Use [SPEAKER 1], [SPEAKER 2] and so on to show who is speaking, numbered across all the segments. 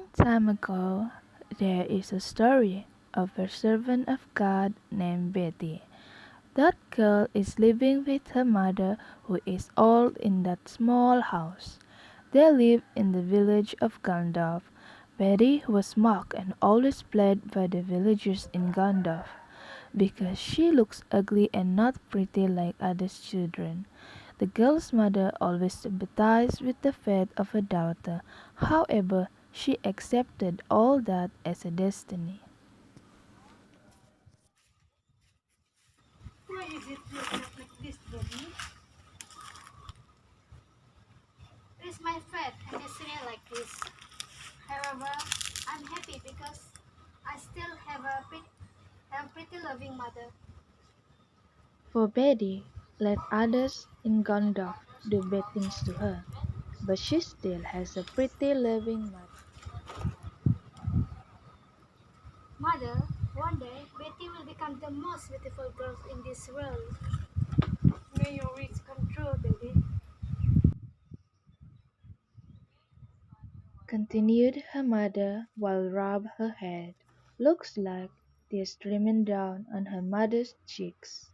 [SPEAKER 1] long time ago, there is a story of a servant of God named Betty. That girl is living with her mother, who is old, in that small house. They live in the village of Gandalf. Betty was mocked and always played by the villagers in Gandalf because she looks ugly and not pretty like other children. The girl's mother always sympathized with the fate of her daughter. However, she accepted all that as a destiny.
[SPEAKER 2] Why is it look like this, baby? It is my fate and destiny like this. However, I'm happy because I still have a pretty loving mother.
[SPEAKER 1] For Betty, let others in Gandalf do bad things to her, but she still has a pretty loving mother.
[SPEAKER 2] Mother, one day Betty will become the most beautiful girl in this world. May your wish come true, baby.
[SPEAKER 1] Continued her mother while rubbed her head. Looks like tears streaming down on her mother's cheeks.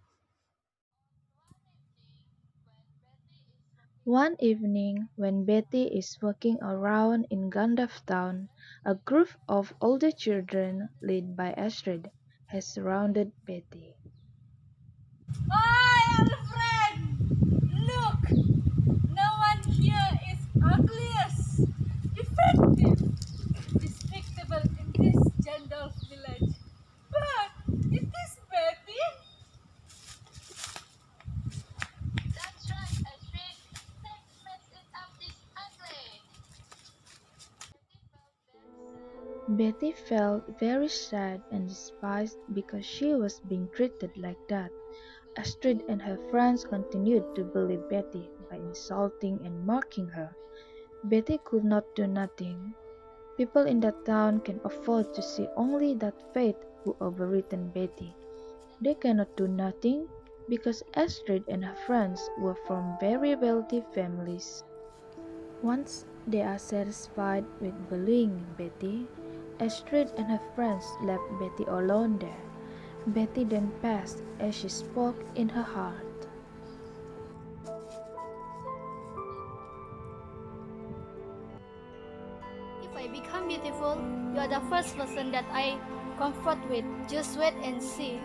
[SPEAKER 1] One evening, when Betty is walking around in Gandalf Town, a group of older children, led by Astrid, has surrounded Betty.
[SPEAKER 3] Hi, Alfred! Look! No one here is ugliest, effective, respectable in this Gandalf village. But it is Betty.
[SPEAKER 4] That's right, Astrid. Sex makes it up this ugly.
[SPEAKER 1] Betty felt very sad and despised because she was being treated like that. Astrid and her friends continued to bully Betty by insulting and mocking her. Betty could not do nothing. People in that town can afford to see only that fate who overwritten Betty. They cannot do nothing because Astrid and her friends were from very wealthy families. Once they are satisfied with bullying Betty, Astrid and her friends left Betty alone there. Betty then passed as she spoke in her heart.
[SPEAKER 2] If I become beautiful, you are the first person that I comfort with. Just wait and see.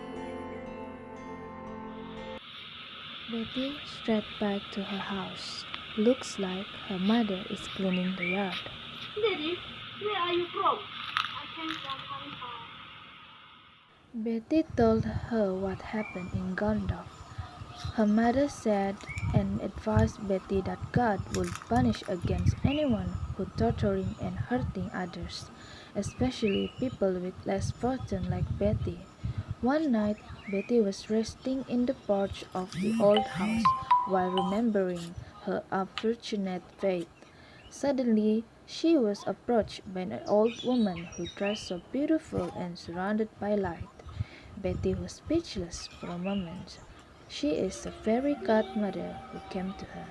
[SPEAKER 1] Betty straight back to her house. Looks like her mother is cleaning the yard.
[SPEAKER 2] Daddy, where are you from? I came from Hong Kong.
[SPEAKER 1] Betty told her what happened in Gandalf. Her mother said and advised Betty that God would punish against anyone who torturing and hurting others, especially people with less fortune like Betty. One night, Betty was resting in the porch of the old house while remembering her unfortunate fate. Suddenly, she was approached by an old woman who dressed so beautiful and surrounded by light. Betty was speechless for a moment. She is a fairy godmother who came to her.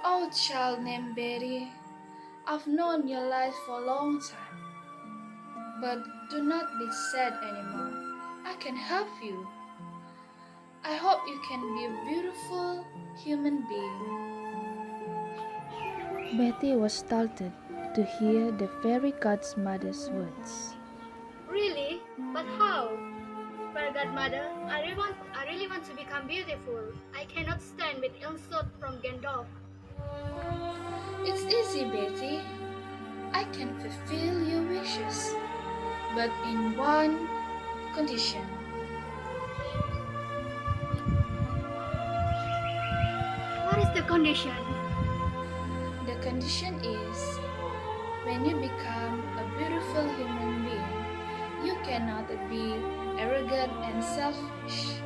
[SPEAKER 5] Oh, child named Betty, I've known your life for a long time, but do not be sad anymore. I can help you. I hope you can be a beautiful human being.
[SPEAKER 1] Betty was startled to hear the fairy godmother's words.
[SPEAKER 2] Really? But how? Fair godmother, I really want to become beautiful. I cannot stand with insult from Gandalf.
[SPEAKER 5] It's easy, Betty. I can fulfill your wishes, but in one condition.
[SPEAKER 2] What is the condition?
[SPEAKER 5] The condition is when you become a beautiful human being, you cannot be arrogant and selfish.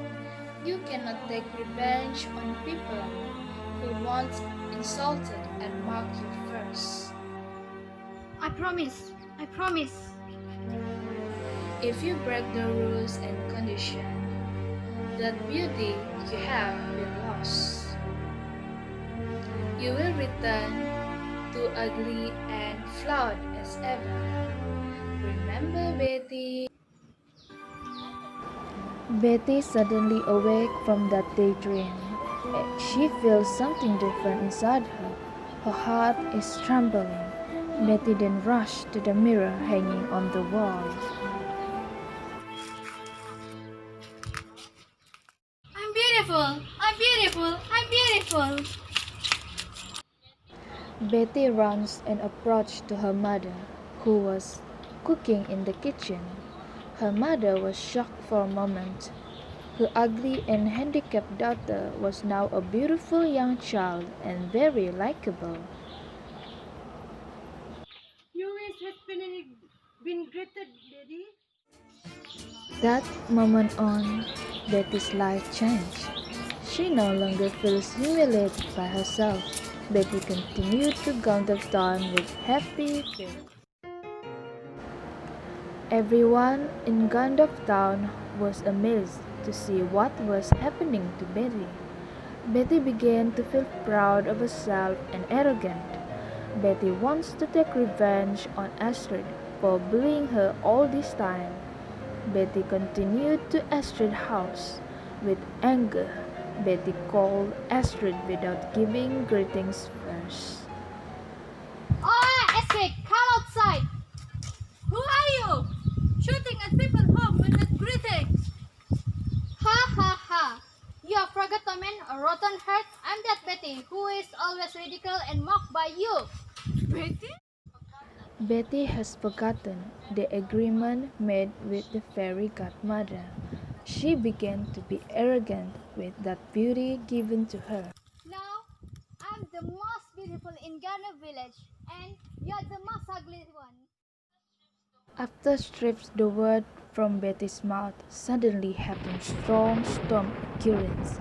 [SPEAKER 5] You cannot take revenge on people who once insulted and mocked you first.
[SPEAKER 2] I promise. I promise.
[SPEAKER 5] If you break the rules and condition, that beauty you have will lost. You will return too ugly and flawed as ever. Remember, Betty?
[SPEAKER 1] Betty suddenly awake from that daydream. She feels something different inside her. Her heart is trembling. Betty then rushed to the mirror hanging on the wall.
[SPEAKER 2] I'm beautiful! I'm beautiful! I'm beautiful!
[SPEAKER 1] Betty runs and approached to her mother, who was cooking in the kitchen. Her mother was shocked for a moment. Her ugly and handicapped daughter was now a beautiful young child and very likable.
[SPEAKER 3] Your wish has been granted, Daddy.
[SPEAKER 1] That moment on, Betty's life changed. She no longer feels humiliated by herself. Betty continued to go the town with happy feet. Everyone in Gandalf Town was amazed to see what was happening to Betty. Betty began to feel proud of herself and arrogant. Betty wants to take revenge on Astrid for bullying her all this time. Betty continued to Astrid's house. With anger, Betty called Astrid without giving greetings first.
[SPEAKER 2] Oh, Astrid, come outside!
[SPEAKER 3] Who are you? Shooting at people home without greetings.
[SPEAKER 2] Ha ha ha! You have forgotten, man, a rotten heart. I'm that Betty who is always ridiculed and mocked by you.
[SPEAKER 3] Betty?
[SPEAKER 1] Betty has forgotten the agreement made with the fairy godmother. She began to be arrogant with that beauty given to her.
[SPEAKER 2] Now, I'm the most beautiful in Ghana village, and you're the most ugly one.
[SPEAKER 1] After strips the word from Betty's mouth, suddenly happened strong storm occurrence.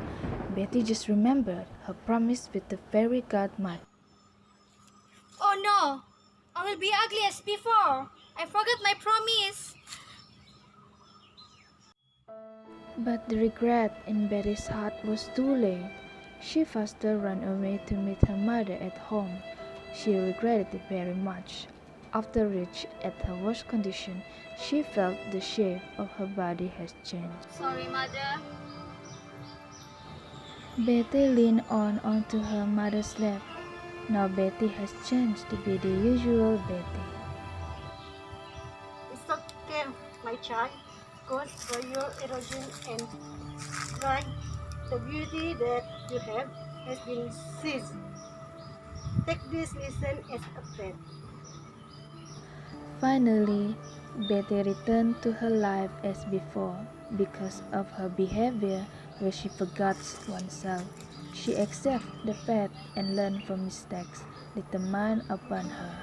[SPEAKER 1] Betty just remembered her promise with the fairy godmother.
[SPEAKER 2] Oh no! I will be ugly as before. I forgot my promise.
[SPEAKER 1] But the regret in Betty's heart was too late. She faster ran away to meet her mother at home. She regretted it very much. After reaching at her worst condition, she felt the shape of her body has changed.
[SPEAKER 2] Sorry, mother.
[SPEAKER 1] Betty leaned on onto her mother's lap. Now Betty has changed to be the usual Betty.
[SPEAKER 6] It's okay, my child, because for your erosion and crime, the beauty that you have has been seized. Take this lesson as a friend.
[SPEAKER 1] Finally, Betty returned to her life as before. Because of her behavior where she forgets oneself, she accepts the fact and learns from mistakes determined upon her.